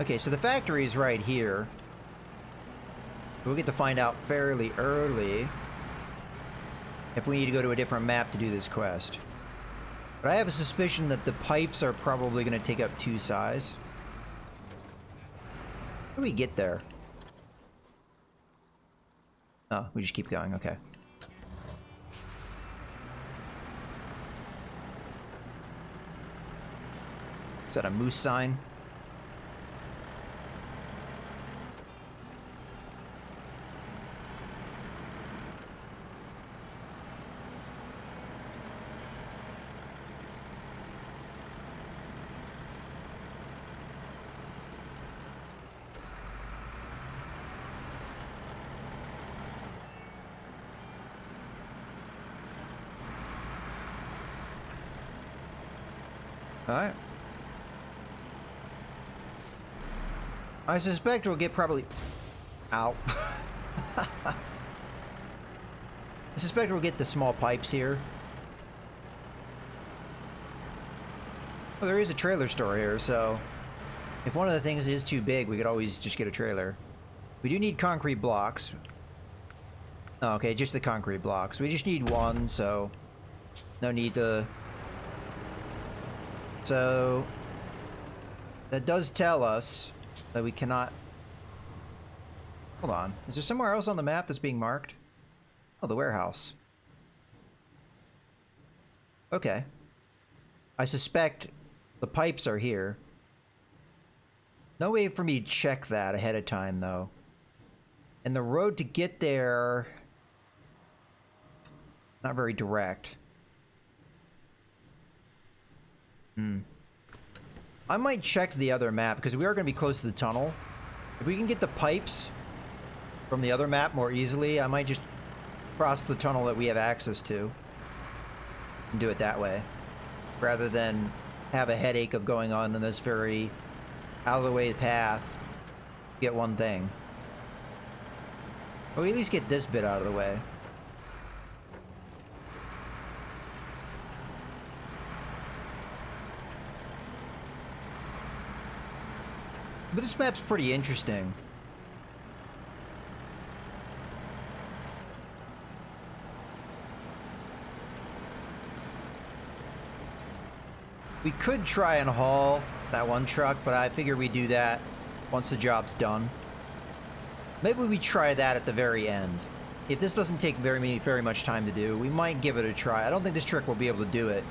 Okay, so the factory is right here. We'll get to find out fairly early if we need to go to a different map to do this quest. But I have a suspicion that the pipes are probably going to take up 2 size. How do we get there? Oh, we just keep going, okay. Is that a moose sign? Alright. I suspect we'll get probably... Ow. I suspect we'll get the small pipes here. Well, there is a trailer store here, so... If one of the things is too big, we could always just get a trailer. We do need concrete blocks. Oh, okay, just the concrete blocks. We just need 1, so... No need to... So... That does tell us that we cannot... Hold on. Is there somewhere else on the map that's being marked? Oh, the warehouse. Okay. I suspect the pipes are here. No way for me to check that ahead of time, though. And the road to get there... Not very direct. I might check the other map, because we are going to be close to the tunnel. If we can get the pipes from the other map more easily, I might just cross the tunnel that we have access to and do it that way, rather than have a headache of going on in this very out-of-the-way path to get one thing. But we at least get this bit out of the way. But this map's pretty interesting. We could try and haul that one truck, but I figure we do that once the job's done. Maybe we try that at the very end. If this doesn't take very much time to do, we might give it a try. I don't think this truck will be able to do it,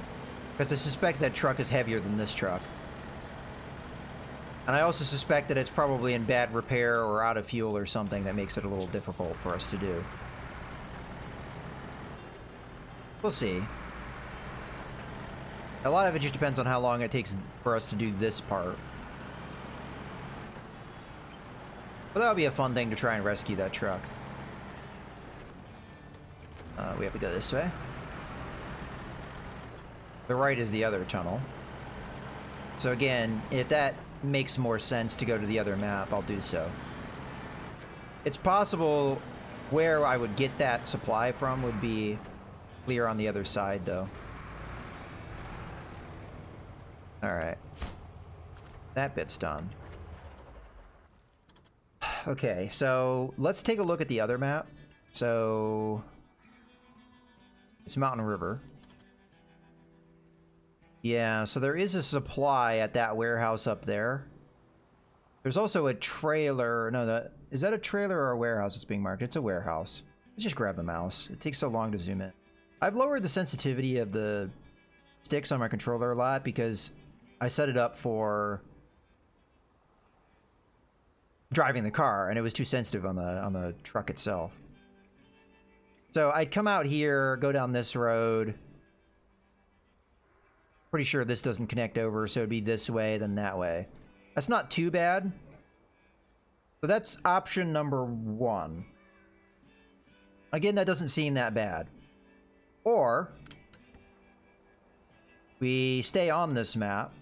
because I suspect that truck is heavier than this truck. And I also suspect that it's probably in bad repair or out of fuel or something that makes it a little difficult for us to do. We'll see. A lot of it just depends on how long it takes for us to do this part. But that'll be a fun thing to try and rescue that truck. We have to go this way. The right is the other tunnel. So again, if that makes more sense to go to the other map, I'll do so. It's possible where I would get that supply from would be clear on the other side, though. Alright. That bit's done. Okay, so let's take a look at the other map. So... it's Mountain River. Yeah, so there is a supply at that warehouse up there. There's also a trailer. No, is that a trailer or a warehouse that's being marked? It's a warehouse. Let's just grab the mouse. It takes so long to zoom in. I've lowered the sensitivity of the sticks on my controller a lot because I set it up for driving the car, and it was too sensitive on the truck itself. So I'd come out here, go down this road. Pretty sure this doesn't connect over, so it'd be this way, then that way. That's not too bad. So that's option number 1. Again, that doesn't seem that bad. Or we stay on this map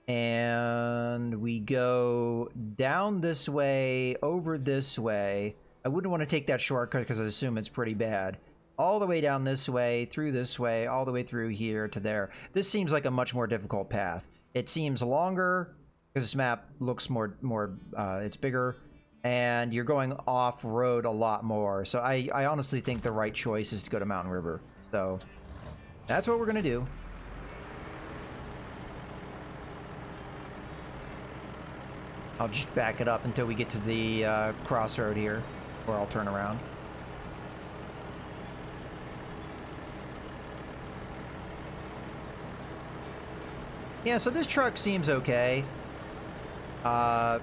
and we go down this way, over this way. I wouldn't want to take that shortcut because I assume it's pretty bad. All the way down this way, through this way, all the way through here to there. This seems like a much more difficult path. It seems longer because this map looks more it's bigger, and you're going off-road a lot more. So I honestly think the right choice is to go to Mountain River. So that's what we're gonna do. I'll just back it up until we get to the crossroad here, or I'll turn around. Yeah, so this truck seems okay. I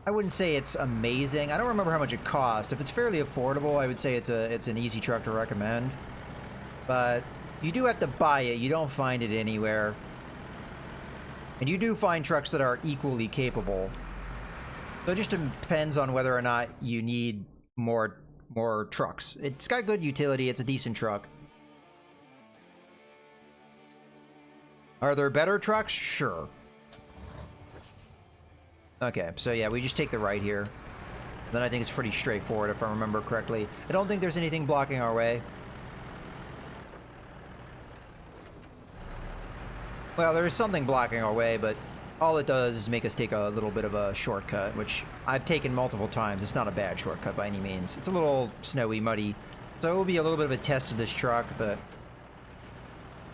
wouldn't say it's amazing. I don't remember how much it cost. If it's fairly affordable, I would say it's an easy truck to recommend. But you do have to buy it. You don't find it anywhere. And you do find trucks that are equally capable. So it just depends on whether or not you need more trucks. It's got good utility. It's a decent truck. Are there better trucks? Sure. Okay, so yeah, we just take the right here. Then I think it's pretty straightforward if I remember correctly. I don't think there's anything blocking our way. Well, there is something blocking our way, but all it does is make us take a little bit of a shortcut, which I've taken multiple times. It's not a bad shortcut by any means. It's a little snowy, muddy, so it will be a little bit of a test of this truck, but...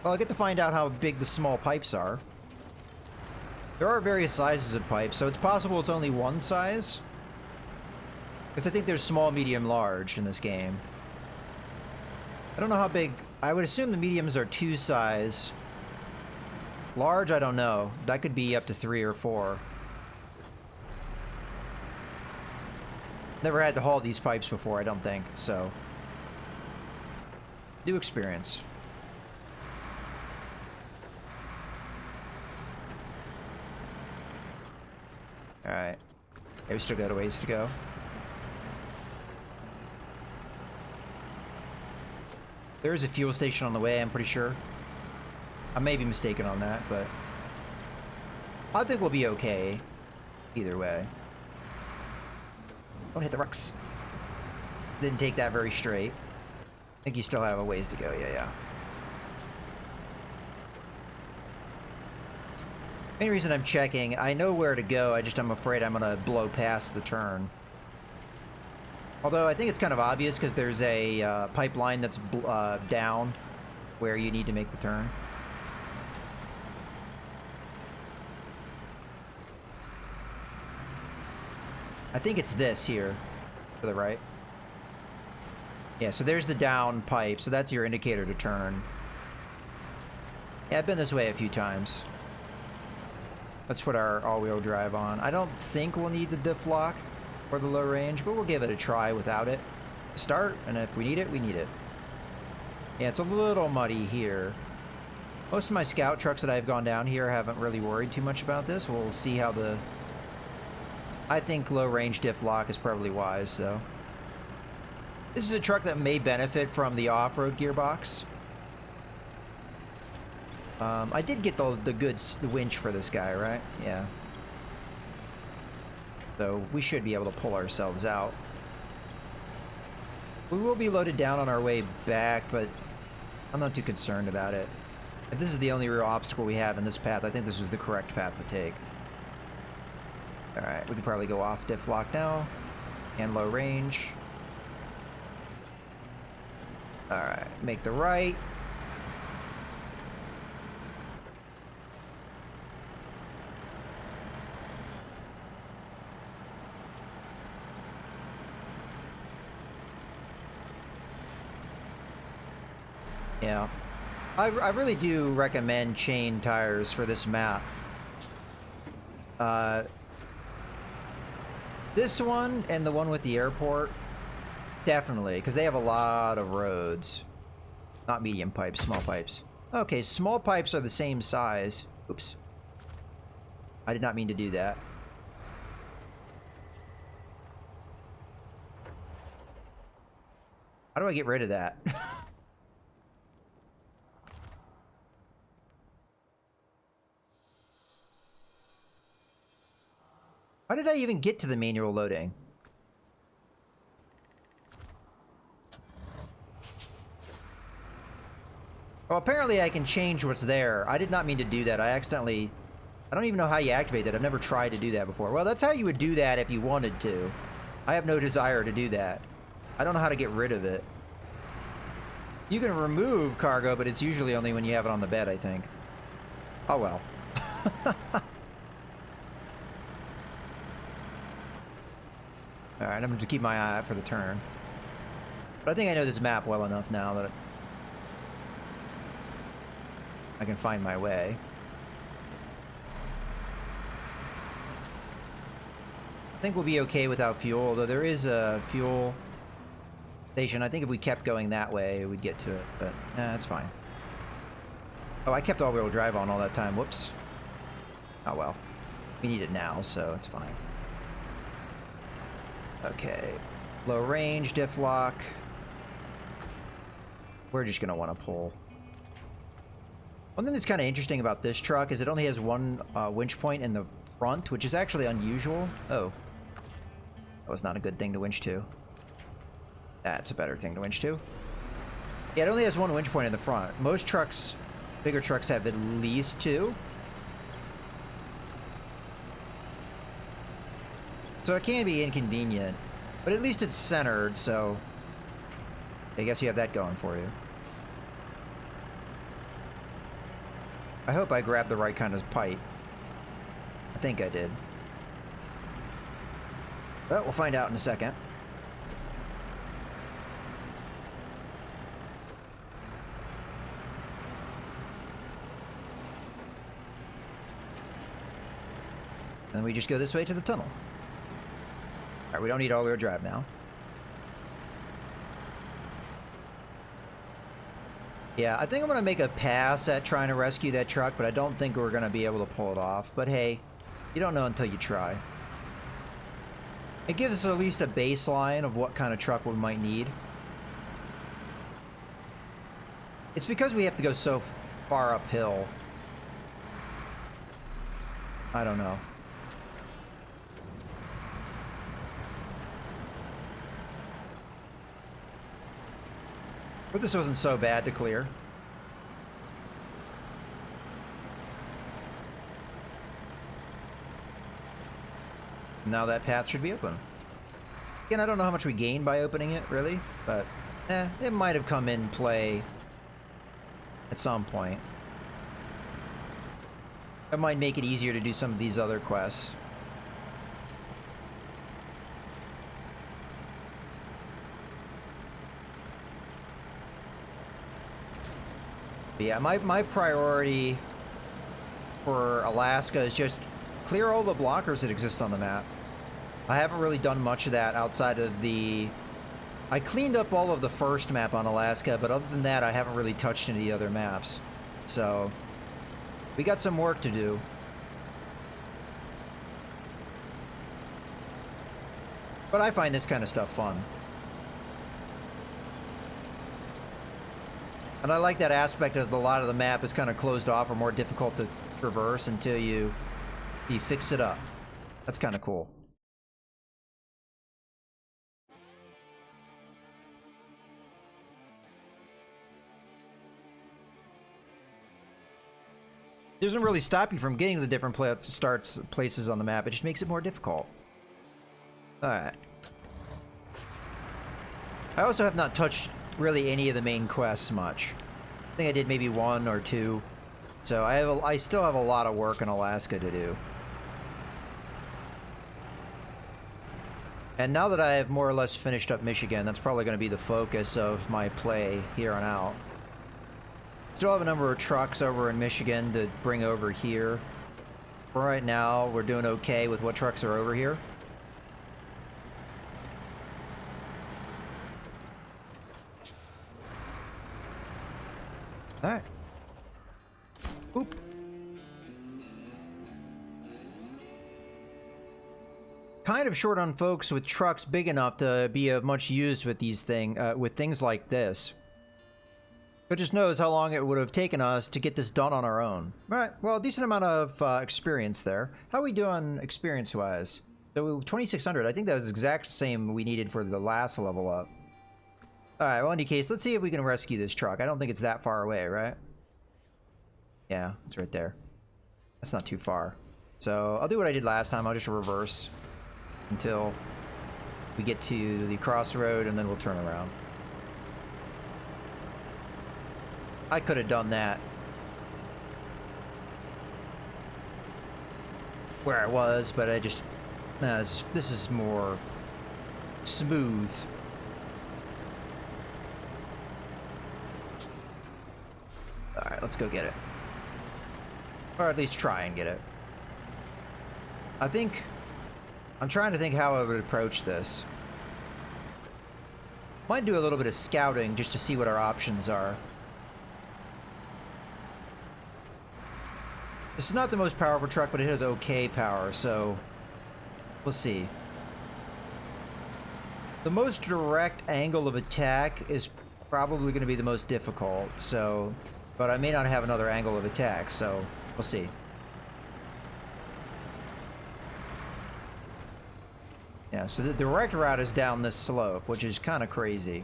well, I'll get to find out how big the small pipes are. There are various sizes of pipes, so it's possible it's only one size. Because I think there's small, medium, large in this game. I don't know how big... I would assume the mediums are 2 size. Large, I don't know. That could be up to 3 or 4. Never had to haul these pipes before, I don't think, so... new experience. Alright. Yeah, we still got a ways to go. There is a fuel station on the way, I'm pretty sure. I may be mistaken on that, but... I think we'll be okay. Either way. Don't hit the rocks. Didn't take that very straight. I think you still have a ways to go, yeah. Main reason I'm checking, I know where to go, I'm afraid I'm gonna blow past the turn. Although I think it's kind of obvious because there's a pipeline that's down where you need to make the turn. I think it's this here, to the right. Yeah, so there's the down pipe, so that's your indicator to turn. Yeah, I've been this way a few times. Let's put our all-wheel drive on. I don't think we'll need the diff lock or the low range, but we'll give it a try without it. Start, and if we need it, we need it. Yeah, it's a little muddy here. Most of my scout trucks that I've gone down here haven't really worried too much about this. We'll see how the... I think low range diff lock is probably wise, though. This is a truck that may benefit from the off-road gearbox. I did get the winch for this guy, right? Yeah. So we should be able to pull ourselves out. We will be loaded down on our way back, but I'm not too concerned about it. If this is the only real obstacle we have in this path, I think this was the correct path to take. Alright, we can probably go off diff lock now. And low range. Alright, make the right. Yeah. I really do recommend chain tires for this map. This one and the one with the airport, definitely, because they have a lot of roads. Not medium pipes, small pipes. Okay, small pipes are the same size. Oops. I did not mean to do that. How do I get rid of that? How did I even get to the manual loading? Well, apparently I can change what's there. I did not mean to do that. I accidentally... I don't even know how you activate that. I've never tried to do that before. Well, that's how you would do that if you wanted to. I have no desire to do that. I don't know how to get rid of it. You can remove cargo, but it's usually only when you have it on the bed, I think. Oh, well. Alright, I'm going to keep my eye out for the turn. But I think I know this map well enough now that I can find my way. I think we'll be okay without fuel, although there is a fuel station. I think if we kept going that way, we'd get to it, but that's fine. Oh, I kept all-wheel drive on all that time. Whoops. Oh, well. We need it now, so it's fine. Okay. Low range, diff lock. We're just going to want to pull. One thing that's kind of interesting about this truck is it only has one winch point in the front, which is actually unusual. Oh. That was not a good thing to winch to. That's a better thing to winch to. Yeah, it only has one winch point in the front. Most trucks, bigger trucks, have at least two. So it can be inconvenient, but at least it's centered, so I guess you have that going for you. I hope I grabbed the right kind of pipe. I think I did. Well, we'll find out in a second. And we just go this way to the tunnel. Alright, we don't need all-wheel drive now. Yeah, I think I'm going to make a pass at trying to rescue that truck, but I don't think we're going to be able to pull it off. But hey, you don't know until you try. It gives us at least a baseline of what kind of truck we might need. It's because we have to go so far uphill. I don't know. But this wasn't so bad to clear. Now that path should be open. Again, I don't know how much we gained by opening it, really, but it might have come in play at some point. It might make it easier to do some of these other quests. But yeah, my priority for Alaska is just clear all the blockers that exist on the map. I haven't really done much of that outside of the... I cleaned up all of the first map on Alaska, but other than that, I haven't really touched any other maps. So, we got some work to do. But I find this kind of stuff fun. And I like that aspect of a lot of the map is kind of closed off or more difficult to traverse until you fix it up. That's kind of cool. It doesn't really stop you from getting to the different places on the map. It just makes it more difficult. Alright. I also have not touched really any of the main quests much. I think I did maybe one or two. So I still have a lot of work in Alaska to do. And now that I have more or less finished up Michigan, that's probably going to be the focus of my play here on out. Still have a number of trucks over in Michigan to bring over here. For right now, we're doing okay with what trucks are over here. Alright. Oop. Kind of short on folks with trucks big enough to be of much use with these things like this. But just knows how long it would have taken us to get this done on our own. Alright, well, a decent amount of experience there. How are we doing experience-wise? So 2,600, I think that was the exact same we needed for the last level up. Alright, well, in any case, let's see if we can rescue this truck. I don't think it's that far away, right? Yeah, it's right there. That's not too far. So, I'll do what I did last time. I'll just reverse until we get to the crossroad, and then we'll turn around. I could have done that where I was, but I just... Nah, this is more smooth. Alright, let's go get it. Or at least try and get it. I'm trying to think how I would approach this. Might do a little bit of scouting just to see what our options are. This is not the most powerful truck, but it has okay power, so we'll see. The most direct angle of attack is probably going to be the most difficult, so... But I may not have another angle of attack, so we'll see. Yeah, so the direct route is down this slope, which is kind of crazy.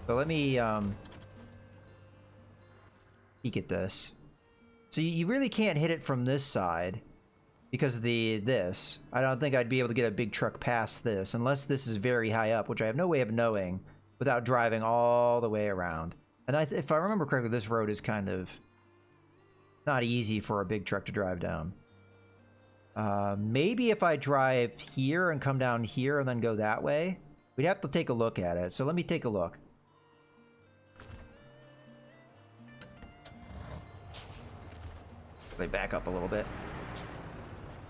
So let me peek at this. So you really can't hit it from this side because of this. I don't think I'd be able to get a big truck past this unless this is very high up, which I have no way of knowing without driving all the way around. And if I remember correctly, this road is kind of not easy for a big truck to drive down. Maybe if I drive here and come down here and then go that way, we'd have to take a look at it. So let me take a look. Let me back up a little bit.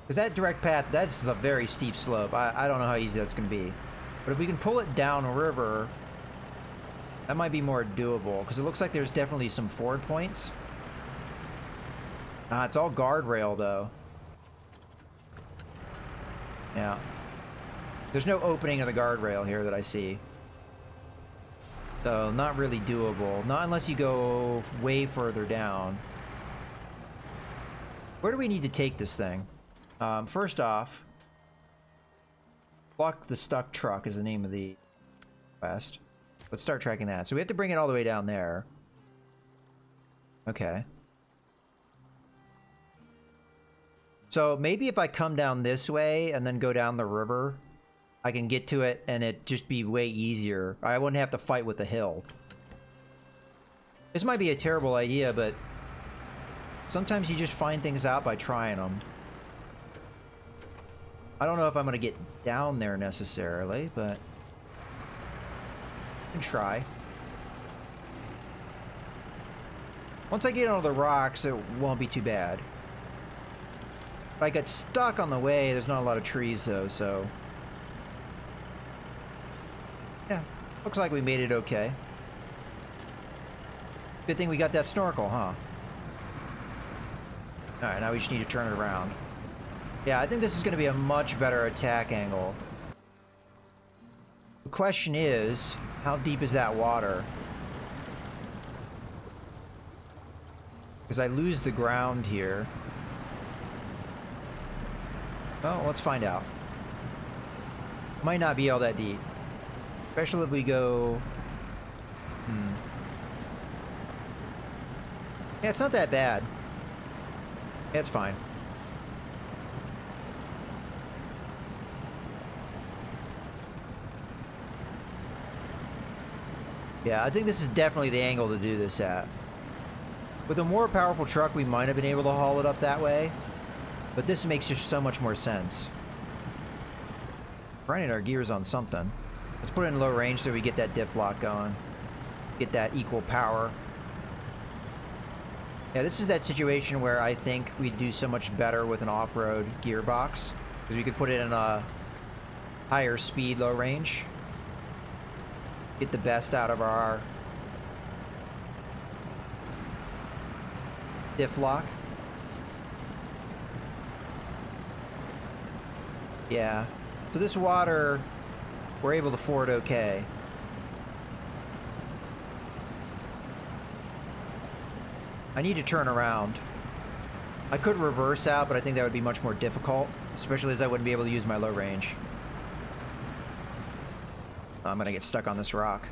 Because that direct path, that's a very steep slope. I don't know how easy that's going to be. But if we can pull it down river, that might be more doable. Because it looks like there's definitely some ford points. It's all guardrail, though. Yeah. There's no opening of the guardrail here that I see. So, not really doable. Not unless you go way further down. Where do we need to take this thing? First off, block the stuck truck is the name of the quest. Let's start tracking that. So we have to bring it all the way down there. Okay. So maybe if I come down this way and then go down the river, I can get to it and it just be way easier. I wouldn't have to fight with the hill. This might be a terrible idea, but sometimes you just find things out by trying them. I don't know if I'm going to get down there necessarily, but I can try. Once I get onto the rocks, it won't be too bad. If I get stuck on the way, there's not a lot of trees though, so... Yeah, looks like we made it okay. Good thing we got that snorkel, huh? Alright, now we just need to turn it around. Yeah, I think this is going to be a much better attack angle. The question is, how deep is that water? Because I lose the ground here. Well, let's find out. Might not be all that deep. Especially if we go... Yeah, it's not that bad. Yeah, it's fine. Yeah, I think this is definitely the angle to do this at. With a more powerful truck, we might have been able to haul it up that way. But this makes just so much more sense. Grinding our gears on something. Let's put it in low range so we get that diff lock going. Get that equal power. Yeah, this is that situation where I think we'd do so much better with an off-road gearbox. Because we could put it in a higher speed, low range. Get the best out of our diff lock. Yeah. So this water, we're able to ford okay. I need to turn around. I could reverse out, but I think that would be much more difficult, especially as I wouldn't be able to use my low range. I'm gonna get stuck on this rock.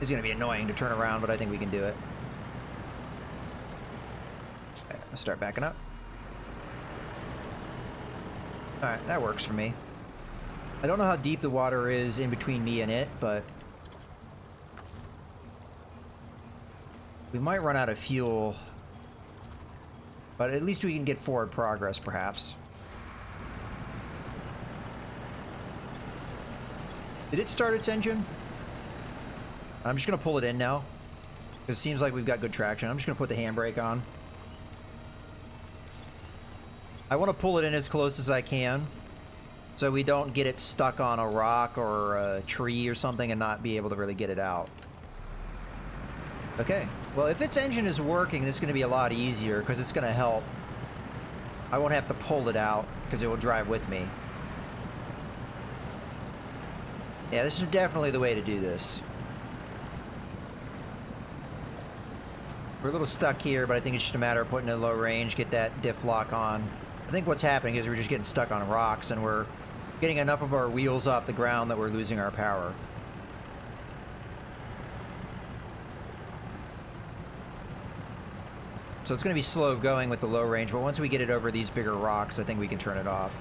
It's gonna be annoying to turn around, but I think we can do it. Okay, let's start backing up. Alright, that works for me. I don't know how deep the water is in between me and it, but we might run out of fuel. But at least we can get forward progress, perhaps. Did it start its engine? I'm just gonna pull it in now, because it seems like we've got good traction. I'm just gonna put the handbrake on. I want to pull it in as close as I can, so we don't get it stuck on a rock or a tree or something and not be able to really get it out. Okay, well, if its engine is working, it's going to be a lot easier, because it's going to help. I won't have to pull it out, because it will drive with me. Yeah, this is definitely the way to do this. We're a little stuck here, but I think it's just a matter of putting it in low range, get that diff lock on. I think what's happening is we're just getting stuck on rocks, and we're getting enough of our wheels off the ground that we're losing our power. So it's going to be slow going with the low range, but once we get it over these bigger rocks, I think we can turn it off.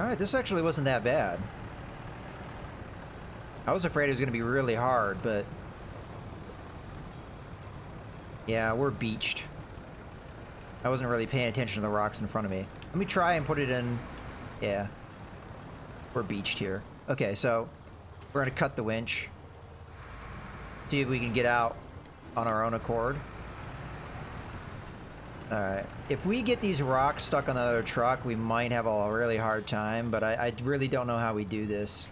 Alright, this actually wasn't that bad. I was afraid it was going to be really hard, but yeah, we're beached. I wasn't really paying attention to the rocks in front of me. Let me try and put it in. Yeah, we're beached here. Okay, so we're going to cut the winch. See if we can get out on our own accord. Alright, if we get these rocks stuck on the other truck, we might have a really hard time, but I really don't know how we do this.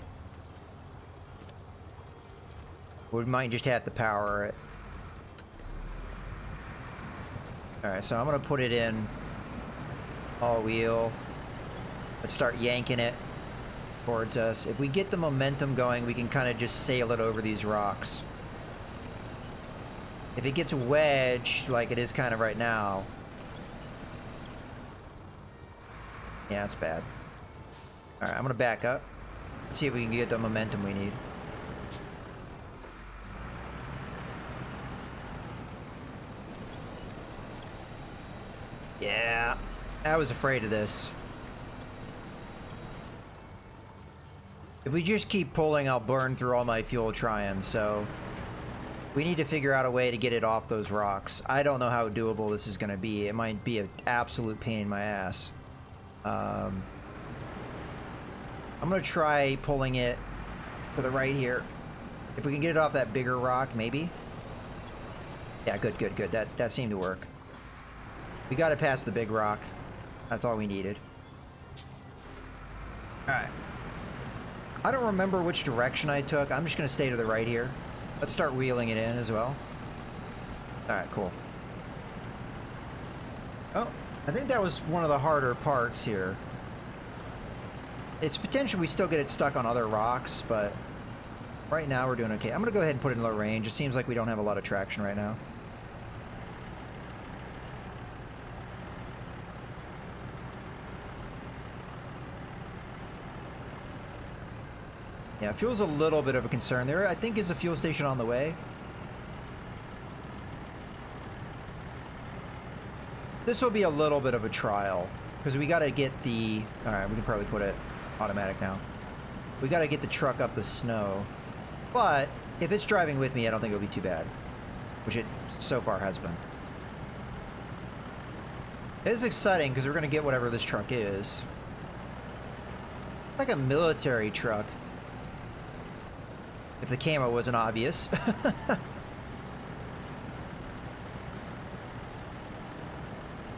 We might just have to power it. Alright, so I'm going to put it in all wheel. Let's start yanking it towards us. If we get the momentum going, we can kind of just sail it over these rocks. If it gets wedged, like it is kind of right now, yeah, it's bad. Alright, I'm going to back up. Let's see if we can get the momentum we need. Yeah, I was afraid of this. If we just keep pulling, I'll burn through all my fuel trying, so we need to figure out a way to get it off those rocks. I don't know how doable this is going to be. It might be an absolute pain in my ass. I'm going to try pulling it to the right here. If we can get it off that bigger rock, maybe. Yeah, good, good, good. That seemed to work. We got to pass the big rock. That's all we needed. Alright. I don't remember which direction I took. I'm just going to stay to the right here. Let's start wheeling it in as well. Alright, cool. Oh, I think that was one of the harder parts here. It's potential we still get it stuck on other rocks, but right now we're doing okay. I'm going to go ahead and put it in low range. It seems like we don't have a lot of traction right now. Yeah, fuel's a little bit of a concern. There, I think, is a fuel station on the way. This will be a little bit of a trial, because we got to get the... Alright, we can probably put it automatic now. We got to get the truck up the snow. But, if it's driving with me, I don't think it'll be too bad. Which it so far has been. It is exciting, because we're going to get whatever this truck is. Like a military truck. If the camo wasn't obvious.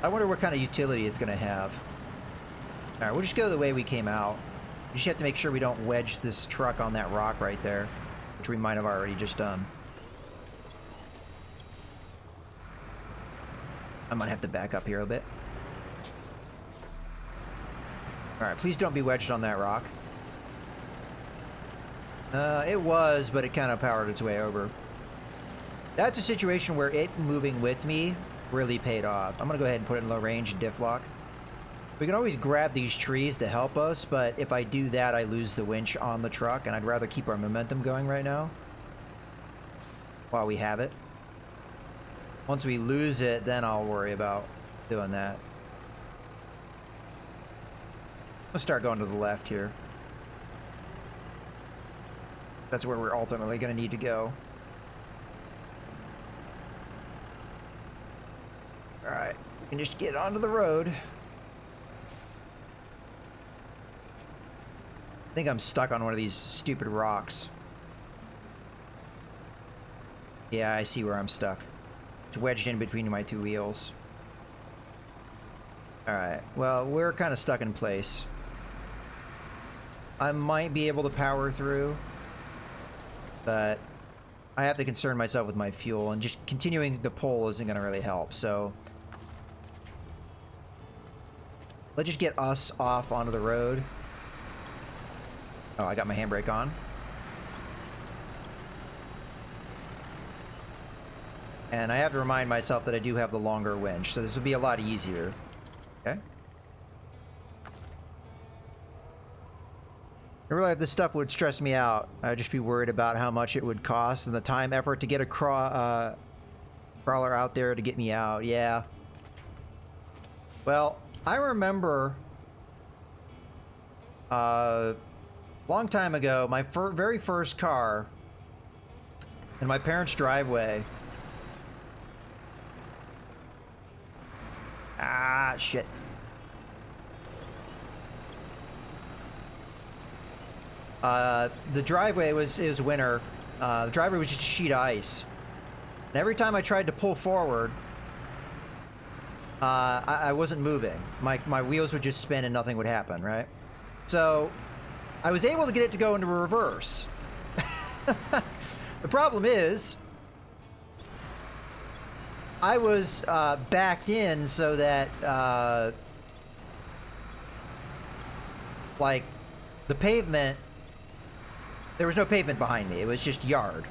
I wonder what kind of utility it's going to have. Alright, we'll just go the way we came out. You just have to make sure we don't wedge this truck on that rock right there, which we might have already just done. I might have to back up here a bit. Alright, please don't be wedged on that rock. It was, but it kind of powered its way over. That's a situation where it moving with me really paid off. I'm gonna go ahead and put it in low range and diff lock. We can always grab these trees to help us, but if I do that, I lose the winch on the truck, and I'd rather keep our momentum going right now while we have it. Once we lose it, then I'll worry about doing that. Let's start going to the left here. That's where we're ultimately going to need to go. Alright, we can just get onto the road. I think I'm stuck on one of these stupid rocks. Yeah, I see where I'm stuck. It's wedged in between my two wheels. Alright, well, we're kind of stuck in place. I might be able to power through, but I have to concern myself with my fuel, and just continuing to pull isn't going to really help, so let's just get us off onto the road. Oh, I got my handbrake on. And I have to remind myself that I do have the longer winch, so this will be a lot easier. Okay. I realize this stuff would stress me out. I'd just be worried about how much it would cost and the time effort to get a crawler out there to get me out. Yeah. Well, I remember long time ago, my very first car in my parents' driveway. Ah, shit. The driveway was winter. The driveway was just a sheet of ice. And every time I tried to pull forward, I wasn't moving. My wheels would just spin and nothing would happen, right? So I was able to get it to go into reverse. The problem is, I was backed in so that, like, the pavement, there was no pavement behind me. It was just yard.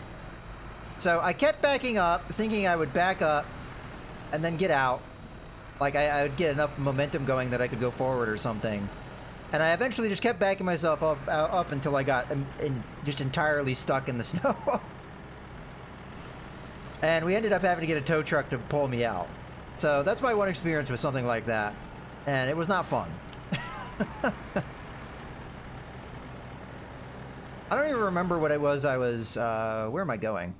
So I kept backing up, thinking I would back up and then get out. Like, I would get enough momentum going that I could go forward or something. And I eventually just kept backing myself up until I got just entirely stuck in the snow. And we ended up having to get a tow truck to pull me out. So that's my one experience with something like that. And it was not fun. I don't even remember what it was where am I going?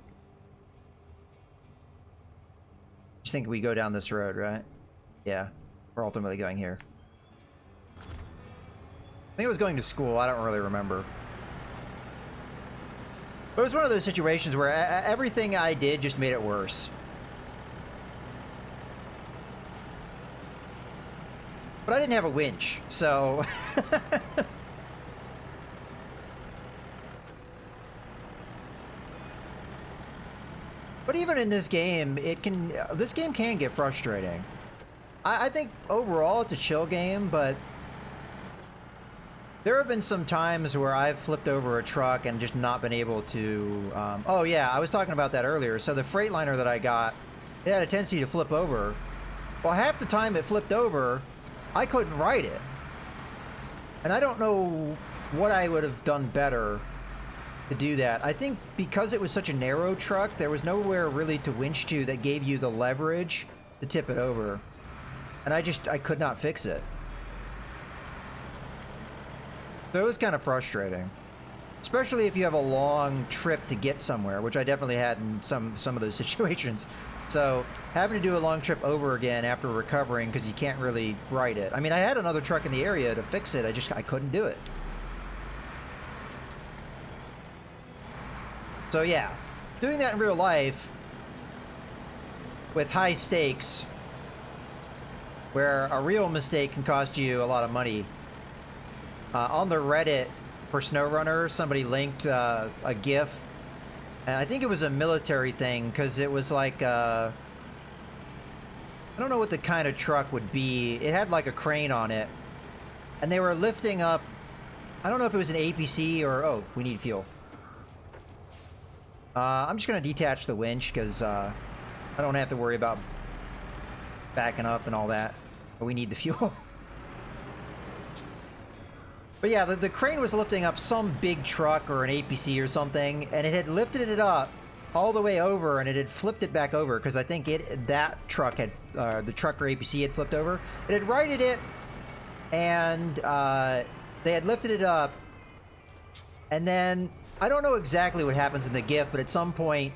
I think we go down this road, right? Yeah, we're ultimately going here. I think I was going to school, I don't really remember. But it was one of those situations where everything I did just made it worse. But I didn't have a winch, so... But even in this game, this game can get frustrating. I think overall it's a chill game, but there have been some times where I've flipped over a truck and just not been able to... oh yeah, I was talking about that earlier. So the Freightliner that I got, it had a tendency to flip over. Well, half the time it flipped over, I couldn't ride it. And I don't know what I would have done better to do that. I think because it was such a narrow truck, there was nowhere really to winch to that gave you the leverage to tip it over. And I could not fix it. So it was kind of frustrating. Especially if you have a long trip to get somewhere, which I definitely had in some of those situations. So having to do a long trip over again after recovering because you can't really ride it. I mean, I had another truck in the area to fix it, I couldn't do it. So yeah, doing that in real life with high stakes, where a real mistake can cost you a lot of money. On the Reddit for SnowRunner, somebody linked a GIF, and I think it was a military thing, because it was like, I don't know what the kind of truck would be. It had like a crane on it, and they were lifting up, I don't know if it was an APC or, oh, we need fuel. I'm just going to detach the winch because I don't have to worry about backing up and all that. But we need the fuel. But yeah, the crane was lifting up some big truck or an APC or something, and it had lifted it up all the way over, and it had flipped it back over because I think that truck had the truck or APC had flipped over. It had righted it, and they had lifted it up, and then I don't know exactly what happens in the GIF, but at some point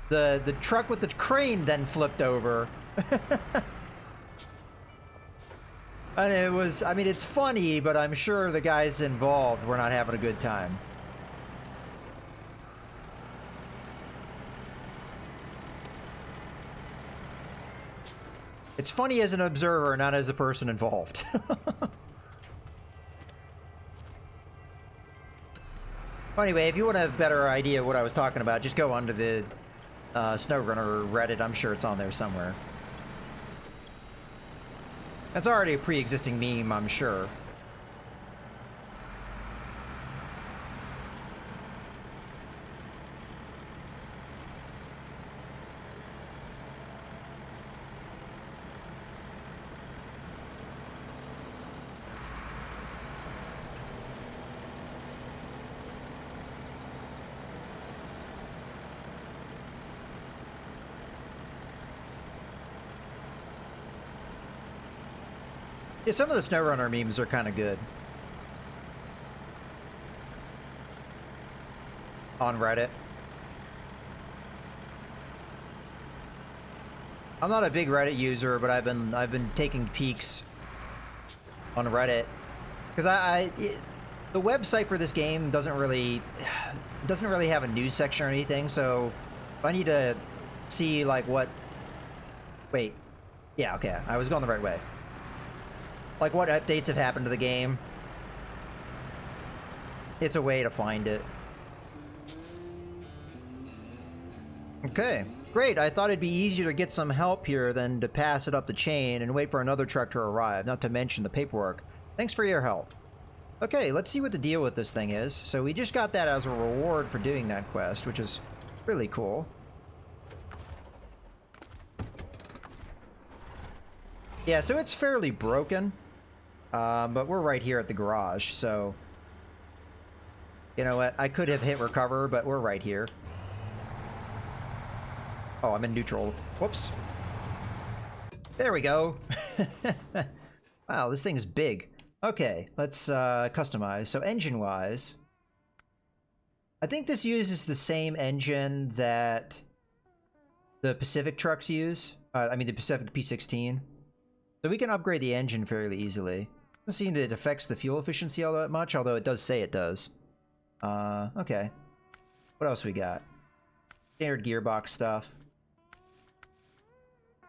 the truck with the crane then flipped over. And it was, I mean, it's funny, but I'm sure the guys involved were not having a good time. It's funny as an observer, not as a person involved. Anyway, if you want a better idea of what I was talking about, just go onto the SnowRunner Reddit. I'm sure it's on there somewhere. That's already a pre-existing meme, I'm sure. Yeah, some of the SnowRunner memes are kind of good. On Reddit. I'm not a big Reddit user, but I've been taking peeks on Reddit because the website for this game doesn't really have a news section or anything. So if I need to see like what. Wait, yeah, okay, I was going the right way. Like what updates have happened to the game. It's a way to find it. Okay, great. I thought it'd be easier to get some help here than to pass it up the chain and wait for another truck to arrive, not to mention the paperwork. Thanks for your help. Okay, let's see what the deal with this thing is. So we just got that as a reward for doing that quest, which is really cool. Yeah, so it's fairly broken. But we're right here at the garage, so... You know what? I could have hit recover, but we're right here. Oh, I'm in neutral. Whoops. There we go. Wow, this thing's big. Okay, let's customize. So engine-wise... I think this uses the same engine that the Pacific trucks use. I mean, the Pacific P16. So we can upgrade the engine fairly easily. Doesn't seem that it affects the fuel efficiency all that much, although it does say it does. Okay. What else we got? Standard gearbox stuff.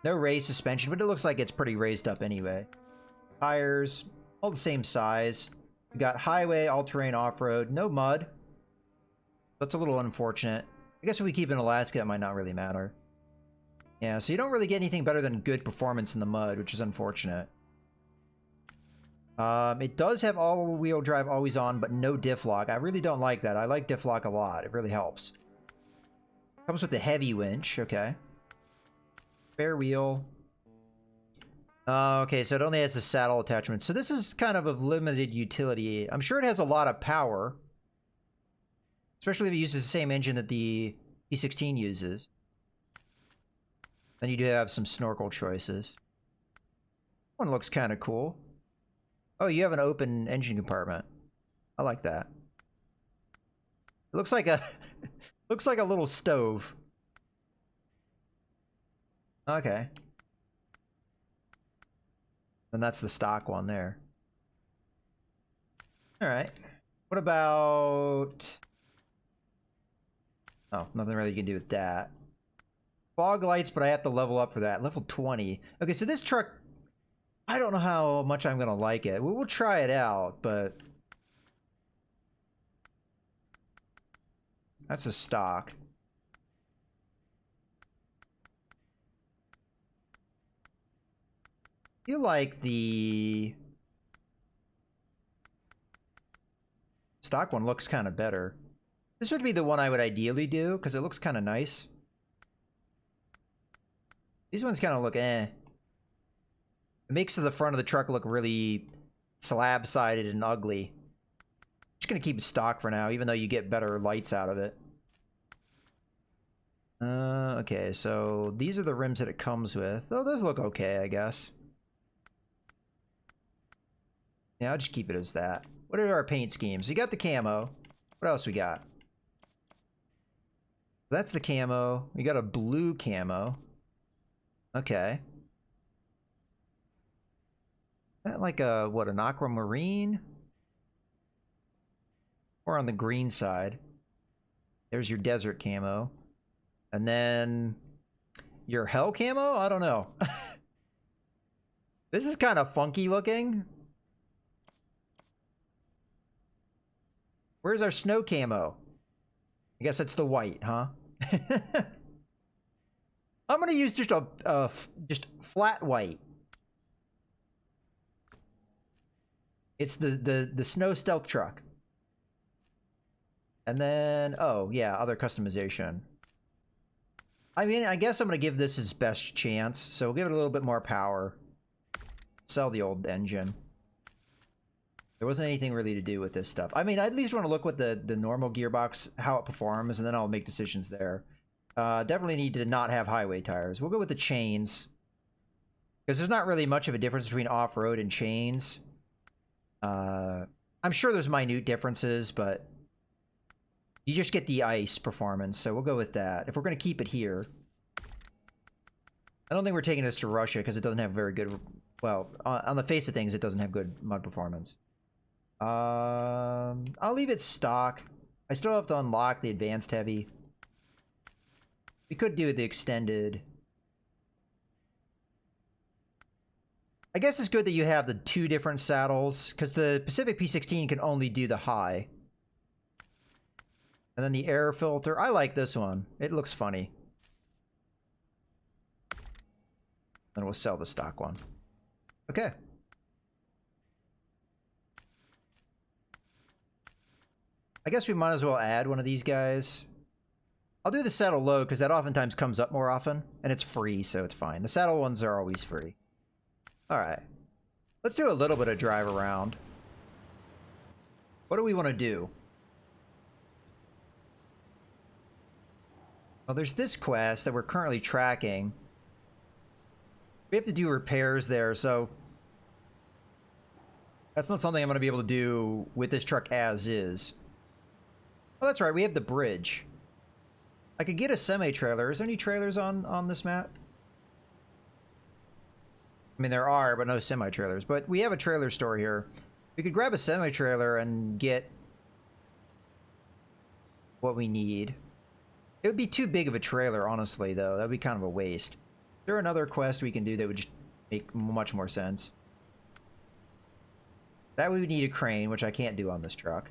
No raised suspension, but it looks like it's pretty raised up anyway. Tires, all the same size. We got highway, all-terrain, off-road, no mud. That's a little unfortunate. I guess if we keep in Alaska, it might not really matter. Yeah, so you don't really get anything better than good performance in the mud, which is unfortunate. It does have all-wheel drive always on, but no diff lock. I really don't like that. I like diff lock a lot. It really helps. Comes with the heavy winch. Okay. Spare wheel. Okay, so it only has the saddle attachment. So this is kind of limited utility. I'm sure it has a lot of power. Especially if it uses the same engine that the P16 uses. Then you do have some snorkel choices. One looks kind of cool. Oh, you have an open engine compartment. I like that. It looks like a looks like a little stove. Okay. And that's the stock one there. All right. What about... Oh, nothing really you can do with that. Fog lights, but I have to level up for that. Level 20. Okay, so this truck... I don't know how much I'm gonna like it. We'll try it out, but... That's a stock. I feel like the... stock one looks kind of better. This would be the one I would ideally do, because it looks kind of nice. These ones kind of look eh. It makes the front of the truck look really slab-sided and ugly. Just gonna keep it stock for now, even though you get better lights out of it. Okay, so these are the rims that it comes with. Oh, those look okay, I guess. Yeah, I'll just keep it as that. What are our paint schemes? We got the camo. What else we got? That's the camo. We got a blue camo. Okay. Is that like a, what, an aquamarine? Or on the green side. There's your desert camo. And then your hell camo? I don't know. This is kind of funky looking. Where's our snow camo? I guess it's the white, huh? I'm gonna use just a just flat white. It's the snow stealth truck. And then, oh yeah, other customization. I mean, I guess I'm gonna give this its best chance, so we'll give it a little bit more power. Sell the old engine. There wasn't anything really to do with this stuff. I mean, I at least want to look what the normal gearbox, how it performs, and then I'll make decisions there. Definitely need to not have highway tires. We'll go with the chains. Because there's not really much of a difference between off-road and chains. I'm sure there's minute differences, but you just get the ice performance, so we'll go with that. If we're going to keep it here. I don't think we're taking this to Russia because it doesn't have very good... Well, on the face of things, it doesn't have good mud performance. I'll leave it stock. I still have to unlock the advanced heavy. We could do the extended. I guess it's good that you have the two different saddles, because the Pacific P16 can only do the high. And then the air filter. I like this one. It looks funny. Then we'll sell the stock one. Okay. I guess we might as well add one of these guys. I'll do the saddle load because that oftentimes comes up more often, and it's free, so it's fine. The saddle ones are always free. Alright. Let's do a little bit of drive around. What do we want to do? Well, there's this quest that we're currently tracking. We have to do repairs there, so that's not something I'm going to be able to do with this truck as is. Oh, that's right. We have the bridge. I could get a semi-trailer. Is there any trailers on this map? I mean, there are, but no semi-trailers. But we have a trailer store here. We could grab a semi-trailer and get what we need. It would be too big of a trailer, honestly, though. That would be kind of a waste. Is there another quest we can do that would just make much more sense? That would need a crane, which I can't do on this truck.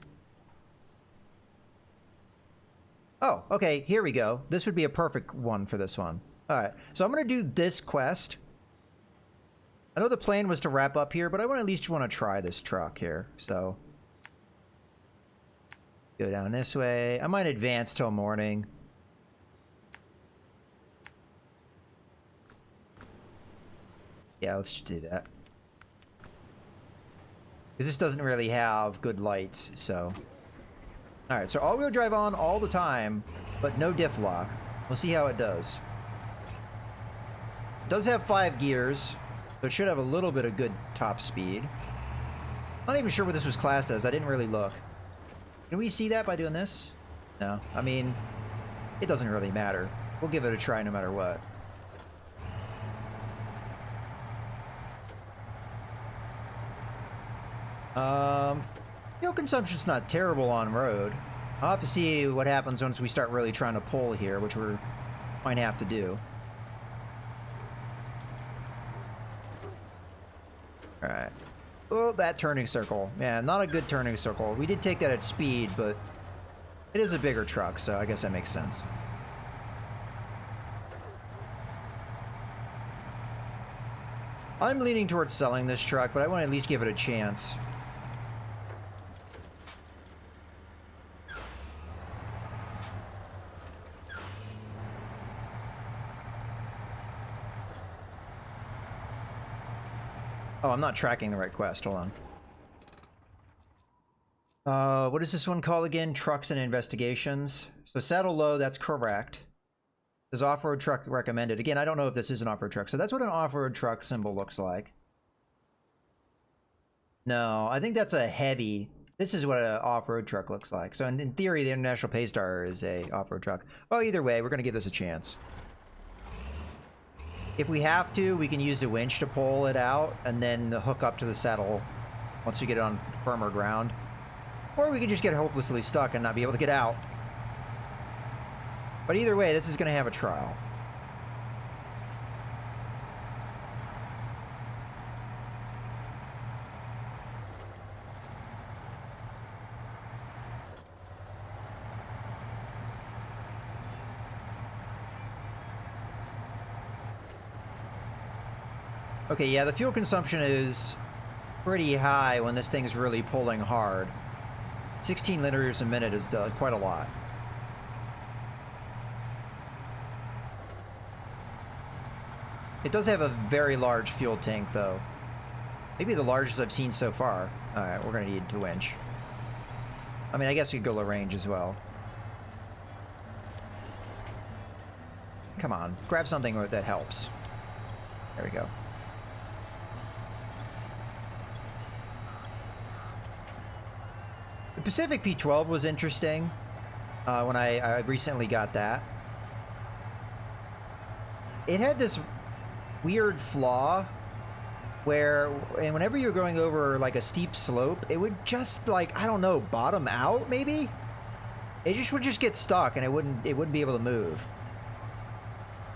Oh, okay, here we go. This would be a perfect one for this one. Alright, so I'm going to do this quest. I know the plan was to wrap up here, but I at least want to try this truck here, so... Go down this way. I might advance till morning. Yeah, let's just do that. Because this doesn't really have good lights, so... Alright, so all-wheel drive on all the time, but no diff lock. We'll see how it does. It does have 5 gears, so it should have a little bit of good top speed. I'm not even sure what this was classed as. I didn't really look. Can we see that by doing this? No. I mean, it doesn't really matter. We'll give it a try no matter what. Fuel consumption's not terrible on road. I'll have to see what happens once we start really trying to pull here, which we might have to do. Alright. Oh, that turning circle. Yeah, not a good turning circle. We did take that at speed, but it is a bigger truck, so I guess that makes sense. I'm leaning towards selling this truck, but I want to at least give it a chance. Oh, I'm not tracking the right quest. Hold on. What is this one called again? Trucks and Investigations. So saddle low, that's correct. This off-road truck recommended. Again, I don't know if this is an off-road truck. So that's what an off-road truck symbol looks like. No, I think that's a heavy. This is what an off-road truck looks like. So in theory, the International Paystar is a off-road truck. Well, either way, we're going to give this a chance. If we have to, we can use the winch to pull it out and then hook up to the saddle once we get it on firmer ground. Or we can just get hopelessly stuck and not be able to get out. But either way, this is going to have a trial. Okay, yeah, the fuel consumption is pretty high when this thing's really pulling hard. 16 liters a minute is quite a lot. It does have a very large fuel tank, though. Maybe the largest I've seen so far. Alright, we're going to need to winch. I mean, I guess you could go low range as well. Come on, grab something that helps. There we go. The Pacific P12 was interesting when I recently got that. It had this weird flaw where, and whenever you're going over like a steep slope, it would just like, I don't know, bottom out maybe? It just would just get stuck and it wouldn't be able to move.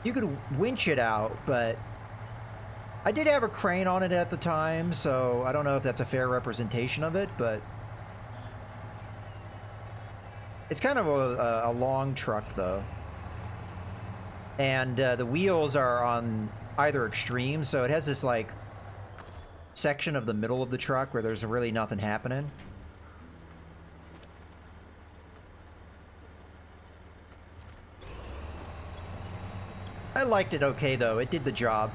You could winch it out, but I did have a crane on it at the time, so I don't know if that's a fair representation of it, but it's kind of a long truck, though. And the wheels are on either extreme, so it has this, like, section of the middle of the truck where there's really nothing happening. I liked it okay, though. It did the job.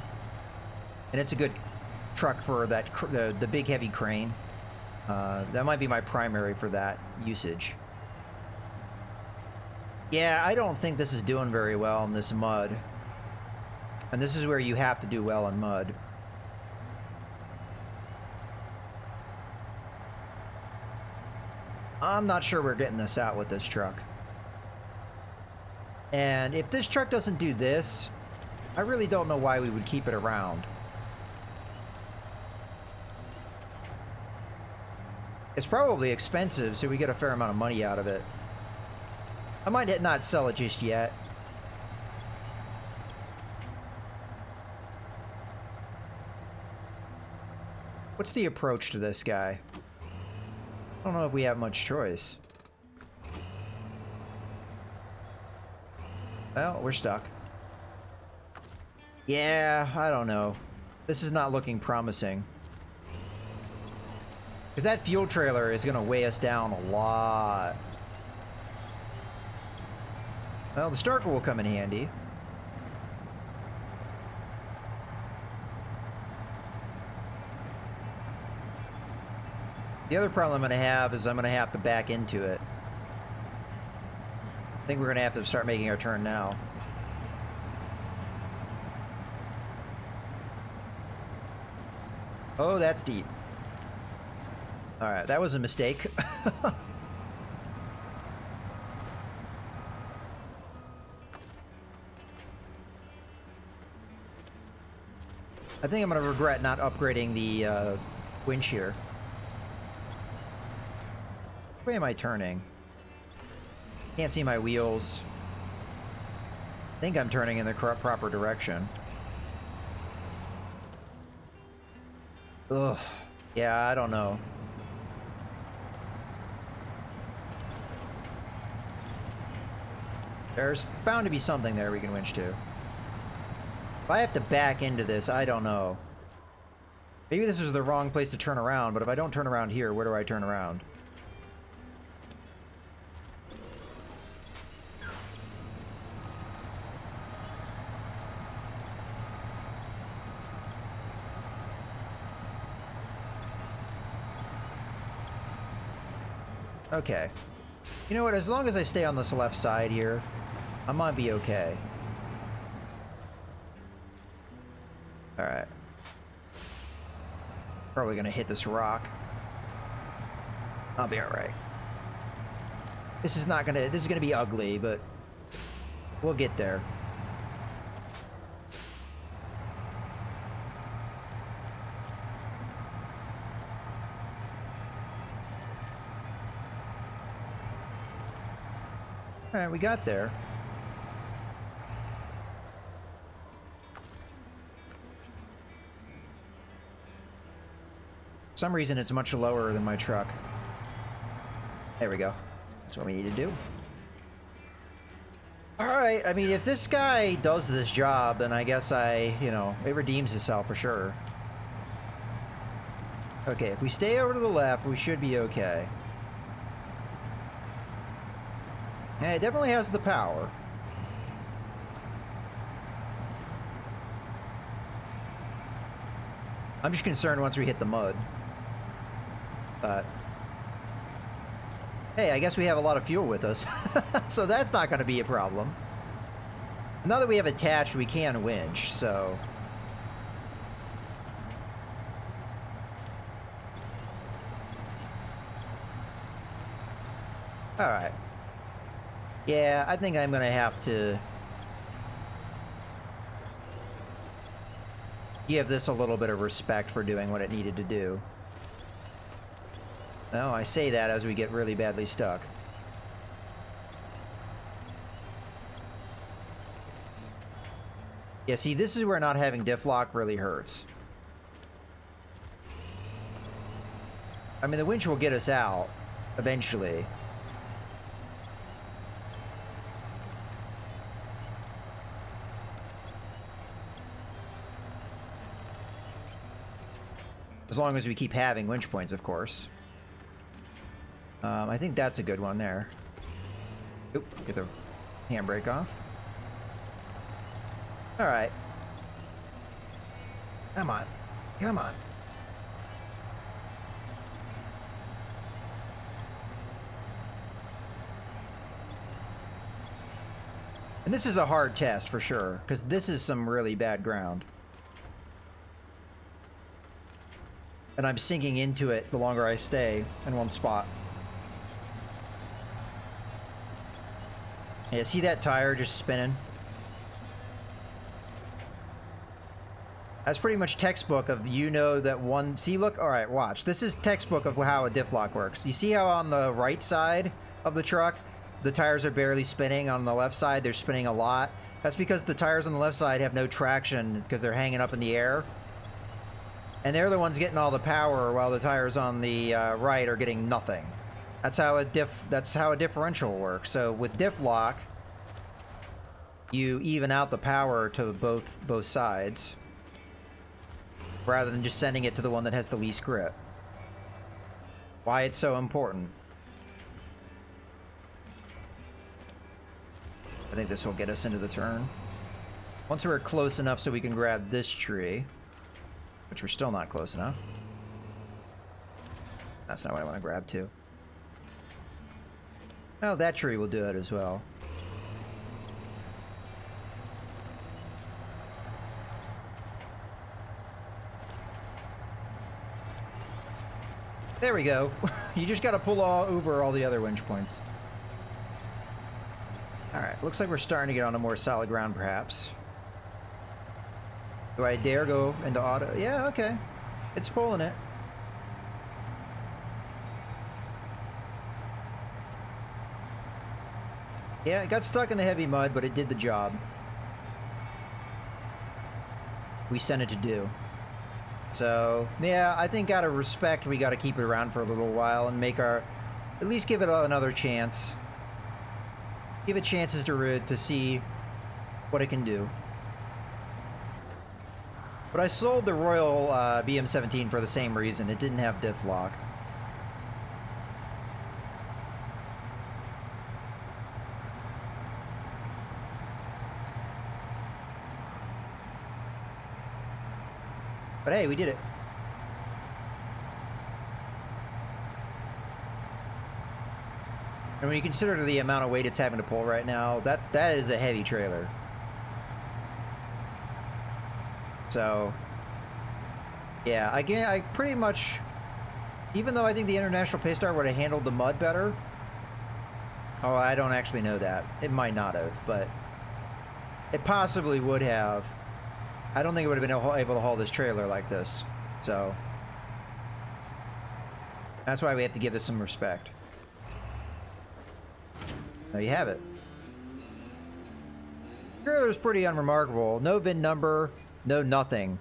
And it's a good truck for that the big, heavy crane. That might be my primary for that usage. Yeah, I don't think this is doing very well in this mud. And this is where you have to do well in mud. I'm not sure we're getting this out with this truck. And if this truck doesn't do this, I really don't know why we would keep it around. It's probably expensive, so we get a fair amount of money out of it. I might not sell it just yet. What's the approach to this guy? I don't know if we have much choice. Well, we're stuck. Yeah, I don't know. This is not looking promising. Because that fuel trailer is going to weigh us down a lot. Well, the Starker will come in handy. The other problem I'm going to have is I'm going to have to back into it. I think we're going to have to start making our turn now. Oh, that's deep. Alright, that was a mistake. I think I'm going to regret not upgrading the winch here. Which way am I turning? Can't see my wheels. I think I'm turning in the proper direction. Ugh. Yeah, I don't know. There's bound to be something there we can winch to. If I have to back into this, I don't know. Maybe this is the wrong place to turn around, but if I don't turn around here, where do I turn around? Okay. You know what? As long as I stay on this left side here, I might be okay. Alright. Probably gonna hit this rock. I'll be alright. This is gonna be ugly, but we'll get there. Alright, we got there. For some reason it's much lower than my truck. There we go. That's what we need to do. Alright, I mean, if this guy does this job, then I guess it redeems itself for sure. Okay, if we stay over to the left, we should be okay. Yeah, it definitely has the power. I'm just concerned once we hit the mud. But hey, I guess we have a lot of fuel with us. So that's not going to be a problem. Now that we have attached, we can winch, so... Alright. Yeah, I think I'm going to have to give this a little bit of respect for doing what it needed to do. No, I say that as we get really badly stuck. Yeah, see, this is where not having diff lock really hurts. I mean, the winch will get us out eventually. As long as we keep having winch points, of course. I think that's a good one there. Oop, get the handbrake off. Alright. Come on. Come on. And this is a hard test for sure, because this is some really bad ground. And I'm sinking into it the longer I stay in one spot. Yeah, see that tire just spinning? That's pretty much textbook of, that one... See, look, alright, watch. This is textbook of how a diff lock works. You see how on the right side of the truck, the tires are barely spinning? On the left side, they're spinning a lot. That's because the tires on the left side have no traction because they're hanging up in the air. And they're the ones getting all the power while the tires on the right are getting nothing. That's how a differential works. So with diff lock, you even out the power to both sides, rather than just sending it to the one that has the least grip. Why it's so important. I think this will get us into the turn. Once we're close enough so we can grab this tree, which we're still not close enough. That's not what I want to grab too. Oh, that tree will do it as well. There we go. You just got to pull over all the other winch points. Alright, looks like we're starting to get onto more solid ground, perhaps. Do I dare go into auto? Yeah, okay. It's pulling it. Yeah, it got stuck in the heavy mud, but it did the job we sent it to do. So, yeah, I think out of respect, we got to keep it around for a little while and at least give it another chance. Give it chances to see what it can do. But I sold the Royal BM17 for the same reason. It didn't have diff lock. But hey, we did it. And when you consider the amount of weight it's having to pull right now, that is a heavy trailer. So, yeah, again, I pretty much, even though I think the International Paystar would have handled the mud better. Oh, I don't actually know that. It might not have, but it possibly would have. I don't think it would have been able to haul this trailer like this. So, that's why we have to give this some respect. There you have it. Trailer's pretty unremarkable. No VIN number, no nothing.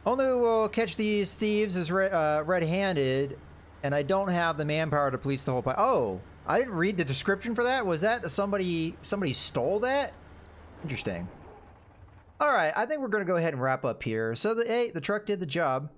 Only will catch these thieves as red-handed, and I don't have the manpower to police the whole pipe. Oh, I didn't read the description for that. Was that somebody stole that? Interesting. All right, I think we're going to go ahead and wrap up here. So, hey, the truck did the job.